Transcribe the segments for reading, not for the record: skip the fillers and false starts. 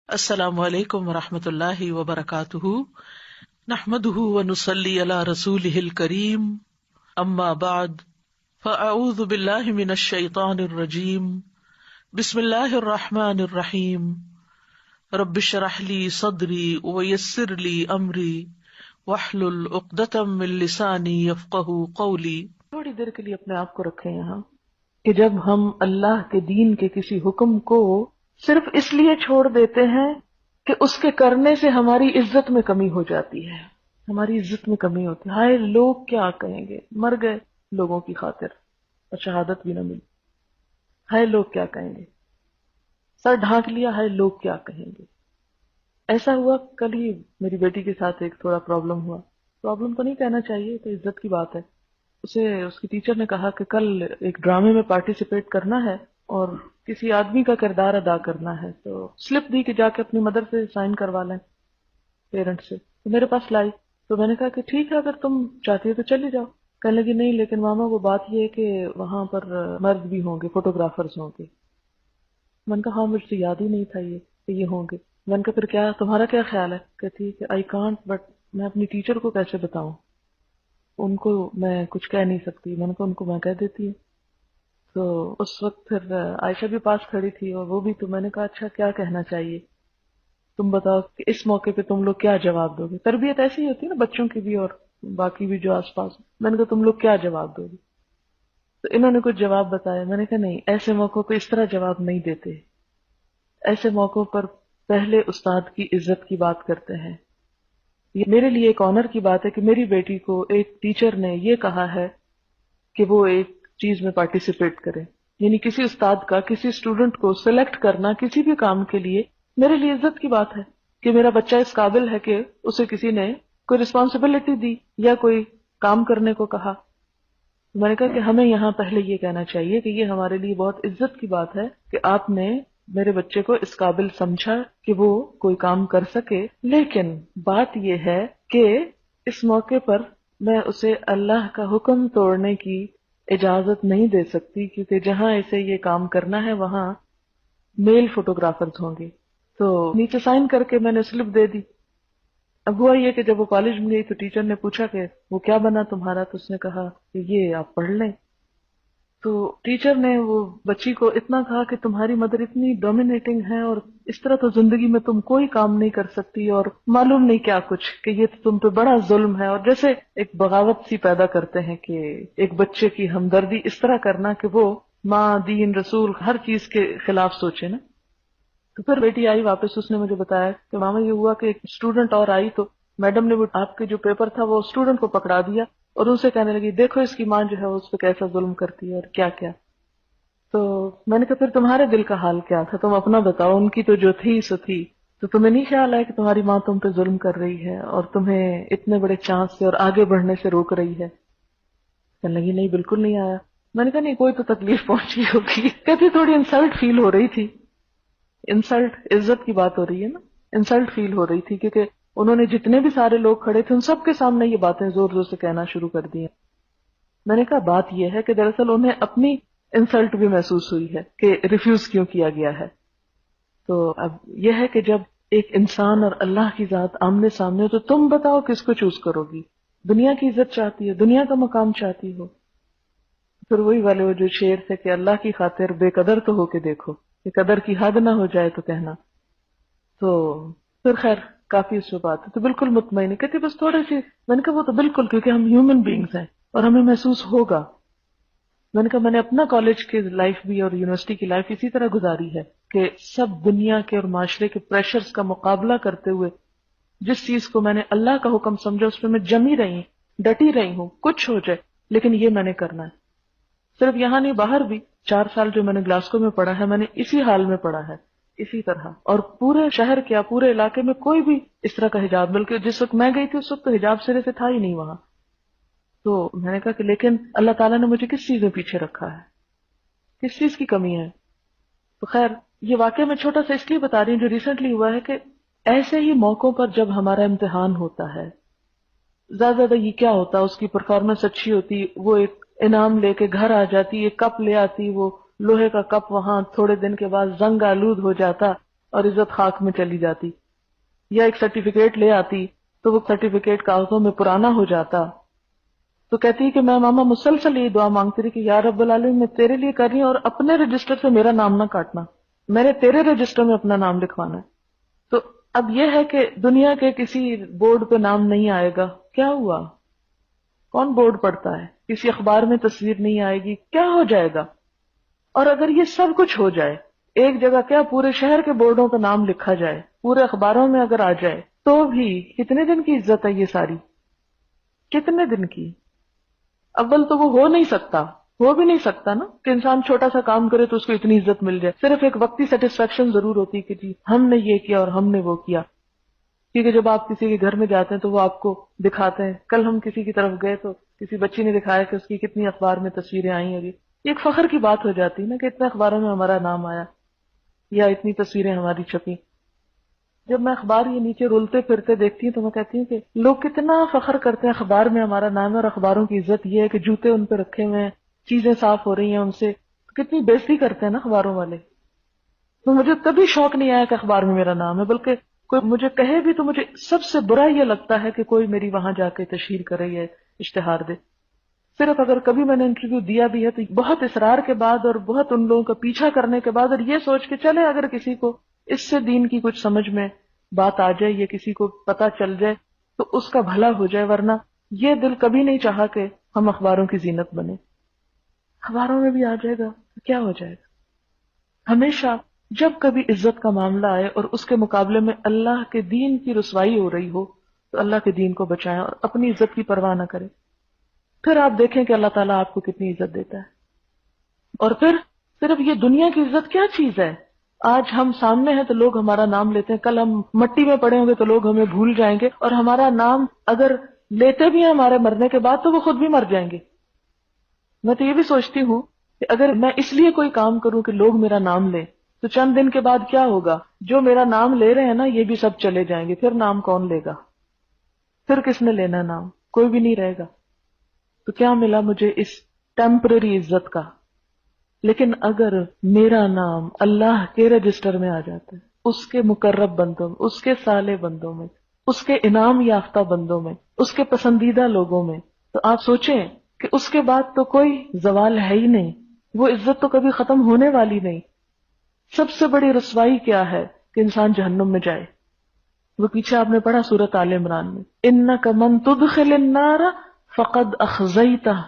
السلام علیکم ورحمۃ اللہ وبرکاتہ، نحمده ونصلی علی رسولہ الکریم، اما بعد فاعوذ باللہ من الشیطان الرجیم، بسم اللہ الرحمن الرحیم، رب اشرح لی صدری ویسر لی امری واحلل عقدۃ من لسانی یفقہوا قولی۔ تھوڑی دیر کے لیے اپنے آپ کو رکھیں یہاں کہ جب ہم اللہ کے دین کے کسی حکم کو صرف اس لیے چھوڑ دیتے ہیں کہ اس کے کرنے سے ہماری عزت میں کمی ہو جاتی ہے، ہماری عزت میں کمی ہوتی ہے، ہائے لوگ کیا کہیں گے، مر گئے لوگوں کی خاطر اور شہادت بھی نہ ملی، ہائے لوگ کیا کہیں گے، سر ڈھانک لیا، ہائے لوگ کیا کہیں گے۔ ایسا ہوا کل ہی میری بیٹی کے ساتھ ایک تھوڑا پرابلم ہوا، پرابلم تو نہیں کہنا چاہیے، تو عزت کی بات ہے۔ اسے اس کی ٹیچر نے کہا کہ کل ایک ڈرامے میں پارٹیسپیٹ کرنا ہے اور کسی آدمی کا کردار ادا کرنا ہے، تو سلپ دی کہ جا کے اپنی مدر سے سائن کروا لیں، پیرنٹ سے۔ تو میرے پاس لائی تو میں نے کہا کہ ٹھیک ہے اگر تم چاہتی ہو تو چلی جاؤ۔ کہنے لگی نہیں لیکن ماما وہ بات یہ ہے کہ وہاں پر مرد بھی ہوں گے، فوٹوگرافرز ہوں گے۔ میں نے کہا ہاں مجھے یاد ہی نہیں تھا یہ کہ یہ ہوں گے۔ میں نے کہا پھر کیا تمہارا کیا خیال ہے؟ کہتی ہے کہ آئی کانٹ، بٹ میں اپنی ٹیچر کو کیسے بتاؤں، ان کو میں کچھ کہہ نہیں سکتی۔ میں نے کہا ان کو میں کہہ دیتی ہوں۔ تو اس وقت پھر عائشہ بھی پاس کھڑی تھی اور وہ بھی، تو میں نے کہا اچھا کیا کہنا چاہیے، تم بتاؤ کہ اس موقع پہ تم لوگ کیا جواب دو گے۔ تربیت ایسی ہی ہوتی ہے نا بچوں کی بھی اور باقی بھی جو آس پاس۔ میں نے کہا تم لوگ کیا جواب دو گے؟ تو انہوں نے کچھ جواب بتایا۔ میں نے کہا نہیں، ایسے موقعوں پہ اس طرح جواب نہیں دیتے، ایسے موقعوں پر پہلے استاد کی عزت کی بات کرتے ہیں۔ یہ میرے لیے ایک آنر کی بات ہے کہ میری بیٹی کو ایک ٹیچر نے یہ کہا ہے کہ وہ ایک چیز میں پارٹیسپیٹ کرے، یعنی کسی استاد کا کسی اسٹوڈنٹ کو سلیکٹ کرنا کسی بھی کام کے لیے میرے لیے عزت کی بات ہے کہ میرا بچہ اس قابل ہے کہ اسے کسی نے کوئی رسپانسبلٹی دی یا کوئی کام کرنے کو کہا۔ میں نے کہا کہ ہمیں یہاں پہلے یہ کہنا چاہیے کہ یہ ہمارے لیے بہت عزت کی بات ہے کہ آپ نے میرے بچے کو اس قابل سمجھا کہ وہ کوئی کام کر سکے، لیکن بات یہ ہے کہ اس موقع پر میں اسے اللہ کا حکم توڑنے کی اجازت نہیں دے سکتی، کیونکہ جہاں اسے یہ کام کرنا ہے وہاں میل فوٹوگرافرز ہوں گے۔ تو نیچے سائن کر کے میں نے سلپ دے دی۔ اب ہوا یہ کہ جب وہ کالج میں گئی تو ٹیچر نے پوچھا کہ وہ کیا بنا تمہارا، تو اس نے کہا کہ یہ آپ پڑھ لیں۔ تو ٹیچر نے وہ بچی کو اتنا کہا کہ تمہاری مدر اتنی ڈومینیٹنگ ہے اور اس طرح تو زندگی میں تم کوئی کام نہیں کر سکتی، اور معلوم نہیں کیا کچھ، کہ یہ تم پہ بڑا ظلم ہے، اور جیسے ایک بغاوت سی پیدا کرتے ہیں کہ ایک بچے کی ہمدردی اس طرح کرنا کہ وہ ماں، دین، رسول ہر چیز کے خلاف سوچے نا۔ تو پھر بیٹی آئی واپس، اس نے مجھے بتایا کہ ماما یہ ہوا کہ ایک اسٹوڈنٹ اور آئی تو میڈم نے وہ آپ کے جو پیپر تھا وہ اسٹوڈنٹ کو پکڑا دیا اور ان سے کہنے لگی دیکھو اس کی ماں جو ہے اس پہ کیسا ظلم کرتی ہے اور کیا کیا۔ تو میں نے کہا پھر تمہارے دل کا حال کیا تھا، تم اپنا بتاؤ، ان کی تو جو تھی سو تھی، تو تمہیں نہیں خیال ہے کہ تمہاری ماں تم پہ ظلم کر رہی ہے اور تمہیں اتنے بڑے چانس سے اور آگے بڑھنے سے روک رہی ہے؟ کہنے لگی نہیں بالکل نہیں آیا۔ میں نے کہا نہیں کوئی تو تکلیف پہنچی ہوگی۔ کہتی تھوڑی انسلٹ فیل ہو رہی تھی۔ انسلٹ، عزت کی بات ہو رہی ہے نا، انسلٹ فیل ہو رہی تھی کیونکہ انہوں نے جتنے بھی سارے لوگ کھڑے تھے ان سب کے سامنے یہ باتیں زور زور سے کہنا شروع کر دی ہیں۔ میں نے کہا بات یہ ہے کہ دراصل انہیں اپنی انسلٹ بھی محسوس ہوئی ہے کہ ریفیوز کیوں کیا گیا ہے۔ تو اب یہ ہے کہ جب ایک انسان اور اللہ کی ذات آمنے سامنے ہو تو تم بتاؤ کس کو چوز کرو گی؟ دنیا کی عزت چاہتی ہے، دنیا کا مقام چاہتی ہو؟ پھر وہی والے وہ جو شعر تھے کہ اللہ کی خاطر بے قدر تو ہو کے دیکھو، کہ قدر کی حد نہ ہو جائے تو کہنا۔ تو پھر خیر کافی اس میں بات ہے، تو بالکل مطمئن ہے، کہتی بس تھوڑی سی۔ میں نے کہا وہ تو بالکل، کیونکہ ہم ہیومن بینگز ہیں اور ہمیں محسوس ہوگا۔ میں نے کہا میں نے اپنا کالج کی لائف بھی اور یونیورسٹی کی لائف اسی طرح گزاری ہے کہ سب دنیا کے اور معاشرے کے پریشرز کا مقابلہ کرتے ہوئے جس چیز کو میں نے اللہ کا حکم سمجھا اس پہ میں جمی رہی ہوں، ڈٹی رہی ہوں، کچھ ہو جائے لیکن یہ میں نے کرنا ہے۔ صرف یہاں نہیں، باہر بھی 4 سال جو میں نے گلاسکو میں پڑھا ہے میں نے اسی حال میں پڑھا ہے، اسی طرح۔ اور پورے شہر کیا پورے علاقے میں کوئی بھی اس طرح کا حجاب، بلکہ جس وقت میں گئی تھی اس وقت تو حجاب سرے سے تھا ہی نہیں وہاں۔ تو میں نے کہا کہ لیکن اللہ تعالیٰ نے مجھے کس چیز میں پیچھے رکھا ہے، کس چیز کی کمی ہے؟ تو خیر یہ واقعہ میں چھوٹا سا اس لیے بتا رہی ہوں جو ریسنٹلی ہوا ہے کہ ایسے ہی موقعوں پر جب ہمارا امتحان ہوتا ہے، زیادہ یہ کیا ہوتا، اس کی پرفارمنس اچھی ہوتی، وہ ایک انعام لے کے گھر آ جاتی، ایک کپ لے آتی، وہ لوہے کا کپ وہاں تھوڑے دن کے بعد زنگ آلود ہو جاتا، اور عزت خاک میں چلی جاتی. یا ایک سرٹیفکیٹ لے آتی تو وہ سرٹیفکیٹ کاغذوں میں پرانا ہو جاتا. تو کہتی کہ میں ماما مسلسل یہ دعا مانگتی رہی کہ یا رب العالمین میں تیرے لیے کر رہی ہوں، اور اپنے رجسٹر سے میرا نام نہ کاٹنا، میں نے تیرے رجسٹر میں اپنا نام لکھوانا ہے. تو اب یہ ہے کہ دنیا کے کسی بورڈ پہ نام نہیں آئے گا. کیا ہوا؟ کون بورڈ پڑھتا ہے؟ کسی اخبار میں تصویر نہیں آئے گی، کیا ہو جائے گا؟ اور اگر یہ سب کچھ ہو جائے، ایک جگہ کیا پورے شہر کے بورڈوں پہ نام لکھا جائے، پورے اخباروں میں اگر آ جائے، تو بھی کتنے دن کی عزت ہے یہ ساری؟ کتنے دن کی؟ اول تو وہ ہو نہیں سکتا، ہو بھی نہیں سکتا نا کہ انسان چھوٹا سا کام کرے تو اس کو اتنی عزت مل جائے. صرف ایک وقتی سیٹسفیکشن ضرور ہوتی کہ جی ہم نے یہ کیا اور ہم نے وہ کیا. کیونکہ جب آپ کسی کے گھر میں جاتے ہیں تو وہ آپ کو دکھاتے ہیں. کل ہم کسی کی طرف گئے تو کسی بچی نے دکھایا کہ اس کی کتنی اخبار میں تصویریں آئی ہیں. یہ ایک فخر کی بات ہو جاتی ہے نا کہ اتنے اخباروں میں ہمارا نام آیا یا اتنی تصویریں ہماری چھپی. جب میں اخبار یہ نیچے رولتے پھرتے دیکھتی ہوں تو میں کہتی ہوں کہ لوگ کتنا فخر کرتے ہیں اخبار میں ہمارا نام ہے. اور اخباروں کی عزت یہ ہے کہ جوتے ان پہ رکھے ہوئے ہیں، چیزیں صاف ہو رہی ہیں ان سے، کتنی بےزتی کرتے ہیں نا اخباروں والے. تو مجھے کبھی شوق نہیں آیا کہ اخبار میں میرا نام ہے، بلکہ کوئی مجھے کہے بھی تو مجھے سب سے برا یہ لگتا ہے کہ کوئی میری وہاں جا کے تشہیر کرے یا اشتہار دے. صرف اگر کبھی میں نے انٹرویو دیا بھی ہے تو بہت اصرار کے بعد اور بہت ان لوگوں کا پیچھا کرنے کے بعد، اور یہ سوچ کے چلے اگر کسی کو اس سے دین کی کچھ سمجھ میں بات آ جائے یا کسی کو پتہ چل جائے تو اس کا بھلا ہو جائے، ورنہ یہ دل کبھی نہیں چاہا کہ ہم اخباروں کی زینت بنے. اخباروں میں بھی آ جائے گا تو کیا ہو جائے گا؟ ہمیشہ جب کبھی عزت کا معاملہ آئے اور اس کے مقابلے میں اللہ کے دین کی رسوائی ہو رہی ہو تو اللہ کے دین کو بچائیں اور اپنی عزت کی پرواہ نہ کریں. پھر آپ دیکھیں کہ اللہ تعالیٰ آپ کو کتنی عزت دیتا ہے. اور پھر صرف یہ دنیا کی عزت کیا چیز ہے؟ آج ہم سامنے ہیں تو لوگ ہمارا نام لیتے ہیں، کل ہم مٹی میں پڑے ہوں گے تو لوگ ہمیں بھول جائیں گے، اور ہمارا نام اگر لیتے بھی ہیں ہمارے مرنے کے بعد تو وہ خود بھی مر جائیں گے. میں تو یہ بھی سوچتی ہوں کہ اگر میں اس لیے کوئی کام کروں کہ لوگ میرا نام لیں تو چند دن کے بعد کیا ہوگا؟ جو میرا نام لے رہے ہیں نا یہ بھی سب چلے جائیں گے، پھر نام کون لے گا؟ پھر کس نے لینا نام؟ کوئی بھی نہیں رہے گا. تو کیا ملا مجھے اس ٹیمپرری عزت کا؟ لیکن اگر میرا نام اللہ کے رجسٹر میں آ جاتا ہے، اس کے مقرب بندوں میں، اس کے صالح بندوں میں، اس کے انعام یافتہ بندوں میں، اس کے پسندیدہ لوگوں میں، تو آپ سوچیں کہ اس کے بعد تو کوئی زوال ہے ہی نہیں، وہ عزت تو کبھی ختم ہونے والی نہیں. سب سے بڑی رسوائی کیا ہے کہ انسان جہنم میں جائے؟ وہ پیچھے آپ نے پڑھا سورۃ آل عمران میں، اِنَّكَ مَن تُدْخِلِ النَّارَ فَقَدْ أَخْزَيْتَهُ،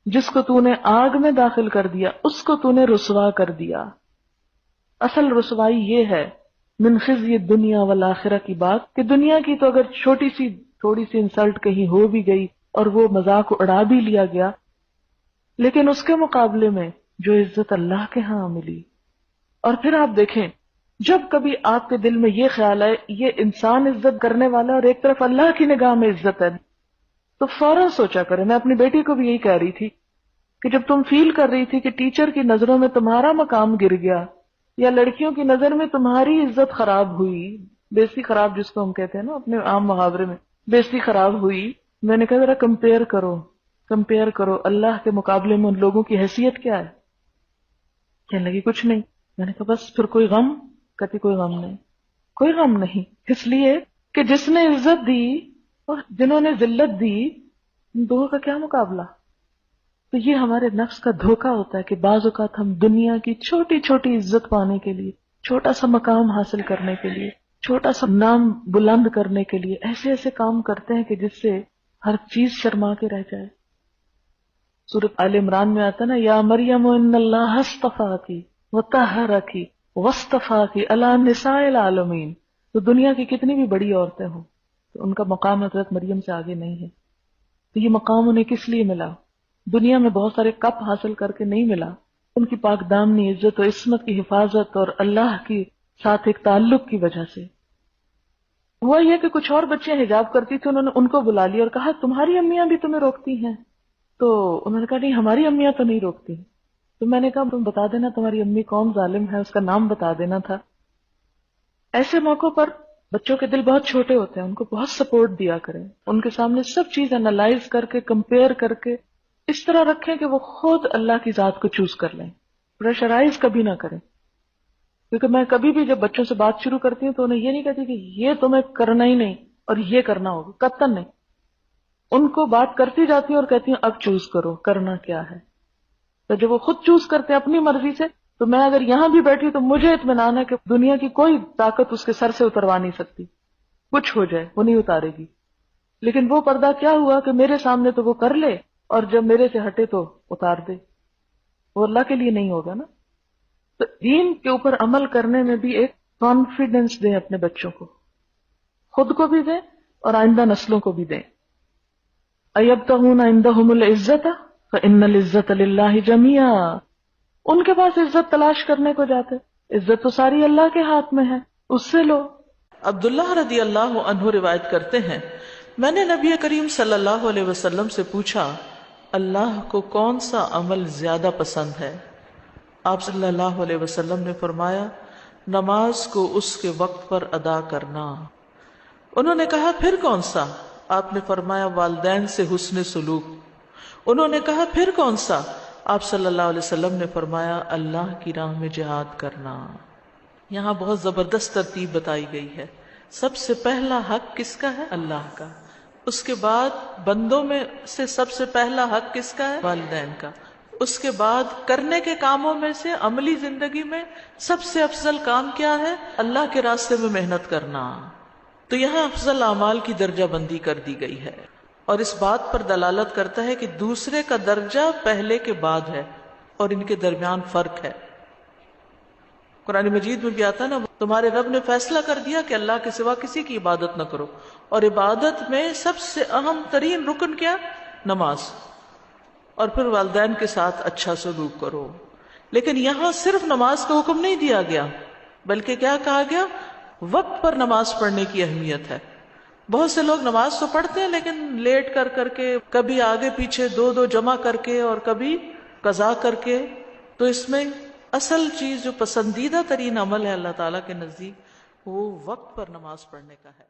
جس کو تو نے آگ میں داخل کر دیا اس کو تو نے رسوا کر دیا. اصل رسوائی یہ ہے من خزي الدنیا والآخرہ کی بات کہ دنیا کی تو اگر چھوٹی سی تھوڑی سی انسلٹ کہیں ہو بھی گئی اور وہ مذاق اڑا بھی لیا گیا، لیکن اس کے مقابلے میں جو عزت اللہ کے ہاں ملی. اور پھر آپ دیکھیں جب کبھی آپ کے دل میں یہ خیال ہے یہ انسان عزت کرنے والا اور ایک طرف اللہ کی نگاہ میں عزت ہے، تو فوراً سوچا کرے. میں اپنی بیٹی کو بھی یہی کہہ رہی تھی کہ جب تم فیل کر رہی تھی کہ ٹیچر کی نظروں میں تمہارا مقام گر گیا یا لڑکیوں کی نظر میں تمہاری عزت خراب ہوئی، بےزتی خراب جس کو ہم کہتے ہیں نا اپنے عام محاورے میں، بےزتی خراب ہوئی، میں نے کہا ذرا کمپیئر کرو اللہ کے مقابلے میں ان لوگوں کی حیثیت کیا ہے؟ کہنے لگی کچھ نہیں. میں نے کہا بس پھر کوئی غم؟ کہتی کوئی غم نہیں. کوئی غم نہیں، اس لیے کہ جس نے عزت دی اور جنہوں نے ذلت دی، ان دونوں کا کیا مقابلہ؟ تو یہ ہمارے نفس کا دھوکہ ہوتا ہے کہ بعض اوقات ہم دنیا کی چھوٹی چھوٹی عزت پانے کے لیے، چھوٹا سا مقام حاصل کرنے کے لیے، چھوٹا سا نام بلند کرنے کے لیے ایسے ایسے کام کرتے ہیں کہ جس سے ہر چیز شرما کے رہ جائے. سورۃ آل عمران میں آتا نا یا مریم ان اللہ اصطفاکی وطہرکی واصطفاکی علی نساء العالمین. تو دنیا کی کتنی بھی بڑی عورتیں ہوں تو ان کا مقام حضرت مریم سے آگے نہیں ہے. تو یہ مقام انہیں کس لیے ملا؟ دنیا میں بہت سارے کپ حاصل کر کے نہیں ملا، ان کی پاک دامنی عزت و عصمت کی حفاظت اور اللہ کی ساتھ ایک تعلق کی وجہ سے. ہوا یہ کہ کچھ اور بچیاں حجاب کرتی تھی، انہوں نے ان کو بلا لیا اور کہا تمہاری امیاں بھی تمہیں روکتی ہیں؟ تو انہوں نے کہا نہیں ہماری امیاں تو نہیں روکتی. تو میں نے کہا تم بتا دینا تمہاری امی کون ظالم ہے، اس کا نام بتا دینا تھا. ایسے موقعوں پر بچوں کے دل بہت چھوٹے ہوتے ہیں، ان کو بہت سپورٹ دیا کریں، ان کے سامنے سب چیز انالائز کر کے کمپیئر کر کے اس طرح رکھیں کہ وہ خود اللہ کی ذات کو چوز کر لیں، پریشرائز کبھی نہ کریں. کیونکہ میں کبھی بھی جب بچوں سے بات شروع کرتی ہوں تو انہیں یہ نہیں کہتی کہ یہ تمہیں کرنا ہی نہیں اور یہ کرنا ہوگا، قطعاً نہیں. ان کو بات کرتی جاتی ہوں اور کہتی ہوں اب چوز کرو کرنا کیا ہے. تو جب وہ خود چوز کرتے ہیں اپنی مرضی سے، تو میں اگر یہاں بھی بیٹھی تو مجھے اطمینان ہے کہ دنیا کی کوئی طاقت اس کے سر سے اتروا نہیں سکتی. کچھ ہو جائے وہ نہیں اتارے گی. لیکن وہ پردہ کیا ہوا کہ میرے سامنے تو وہ کر لے اور جب میرے سے ہٹے تو اتار دے. وہ اللہ کے لیے نہیں ہوگا نا. تو دین کے اوپر عمل کرنے میں بھی ایک کانفیڈنس دیں اپنے بچوں کو، خود کو بھی دیں اور آئندہ نسلوں کو بھی دیں. أَيَبْتَغُونَ عِندَهُمُ الْعِزَّةَ فَإِنَّ الْعِزَّةَ لِلَّهِ جَمِيعًا. ان کے پاس عزت تلاش کرنے کو جاتے، عزت تو ساری اللہ کے ہاتھ میں ہے، اس سے لو. عبداللہ رضی اللہ عنہ روایت کرتے ہیں، میں نے نبی کریم صلی اللہ علیہ وسلم سے پوچھا اللہ کو کون سا عمل زیادہ پسند ہے؟ آپ صلی اللہ علیہ وسلم نے فرمایا نماز کو اس کے وقت پر ادا کرنا. انہوں نے کہا پھر کون سا؟ آپ نے فرمایا والدین سے حسن سلوک. انہوں نے کہا پھر کون سا؟ آپ صلی اللہ علیہ وسلم نے فرمایا اللہ کی راہ میں جہاد کرنا. یہاں بہت زبردست ترتیب بتائی گئی ہے. سب سے پہلا حق کس کا ہے؟ اللہ کا. اس کے بعد بندوں میں سے سب سے پہلا حق کس کا ہے؟ والدین کا. اس کے بعد کرنے کے کاموں میں سے عملی زندگی میں سب سے افضل کام کیا ہے؟ اللہ کے راستے میں محنت کرنا. تو یہاں افضل اعمال کی درجہ بندی کر دی گئی ہے اور اس بات پر دلالت کرتا ہے کہ دوسرے کا درجہ پہلے کے بعد ہے اور ان کے درمیان فرق ہے. قرآن مجید میں بھی آتا ہے نا تمہارے رب نے فیصلہ کر دیا کہ اللہ کے سوا کسی کی عبادت نہ کرو، اور عبادت میں سب سے اہم ترین رکن کیا؟ نماز. اور پھر والدین کے ساتھ اچھا سلوک کرو. لیکن یہاں صرف نماز کا حکم نہیں دیا گیا بلکہ کیا کہا گیا؟ وقت پر نماز پڑھنے کی اہمیت ہے. بہت سے لوگ نماز تو پڑھتے ہیں لیکن لیٹ کر کر کے، کبھی آگے پیچھے دو جمع کر کے اور کبھی قضا کر کے. تو اس میں اصل چیز جو پسندیدہ ترین عمل ہے اللہ تعالیٰ کے نزدیک وہ وقت پر نماز پڑھنے کا ہے.